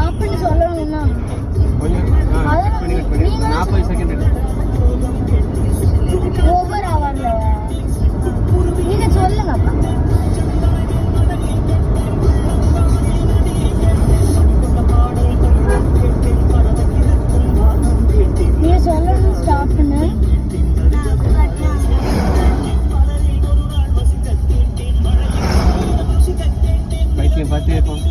ஸ்டாப்னு சொல்லணும்னா கொஞ்சம் கட் பண்ணி 40 செகண்ட் ஓவர் ஹவர்ல நீங்க சொல்லுங்கப்பா. நீங்க சொல்லணும் ஸ்டாப்னு. பைத்தியம் பார்த்து இருப்போம்.